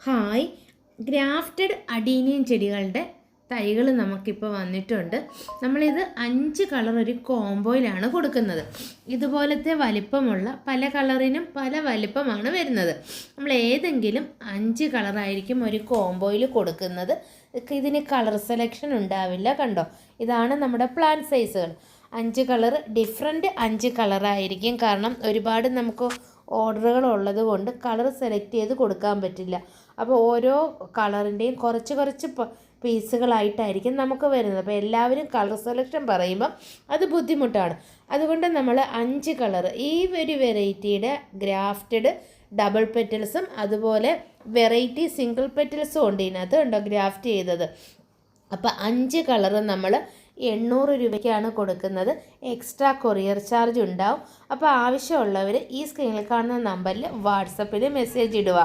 Hi, grafted adenium ചെടികളുടെ തൈകൾ നമുക്കിപ്പോൾ വന്നിട്ടുണ്ട്. നമ്മളിത് 5 കളർ ഒരു കോംബോയിലാണ് കൊടുക്കുന്നത്. ഇതുപോലത്തെ വലിപ്പമുള്ള പല കളറിനും പല വലിപ്പമാണ് വരുന്നത്. നമ്മൾ ഏതെങ്കിലും 5 കളറായിരിക്കും ഒരു കോംബോയിൽ കൊടുക്കുന്നത്. ഇതിന് കളർ സെലക്ഷൻ ഉണ്ടാവില്ല. കണ്ടോ, ഇതാണ് നമ്മുടെ പ്ലാന്റ് സൈസുകൾ. 5 colour different 5 കളറായിരിക്കും. കാരണം ഒരുപാട് നമുക്ക് ഓർഡറുകൾ ഉള്ളത് കൊണ്ട് കളർ സെലക്ട് ചെയ്ത് കൊടുക്കാൻ പറ്റില്ല. അപ്പോൾ ഓരോ കളറിൻ്റെയും കുറച്ച് പീസുകളായിട്ടായിരിക്കും നമുക്ക് വരുന്നത്. അപ്പോൾ എല്ലാവരും കളർ സെലക്ഷൻ പറയുമ്പം അത് ബുദ്ധിമുട്ടാണ്. അതുകൊണ്ട് നമ്മൾ 5 കളർ ഈ ഒരു വെറൈറ്റിയുടെ ഗ്രാഫ്റ്റഡ് ഡബിൾ പെറ്റൽസും അതുപോലെ വെറൈറ്റി സിംഗിൾ പെറ്റൽസും ഉണ്ട്. ഇതിനകത്ത് ഉണ്ടോ ഗ്രാഫ്റ്റ് ചെയ്തത്. അപ്പോൾ 5 കളർ നമ്മൾ 800 രൂപയ്ക്കാണ് കൊടുക്കുന്നത്. എക്സ്ട്രാ കൊറിയർ ചാർജ് ഉണ്ടാവും. അപ്പോൾ ആവശ്യമുള്ളവർ ഈ സ്ക്രീനിൽ കാണുന്ന നമ്പറിൽ വാട്സപ്പിൽ മെസ്സേജ് ഇടുക.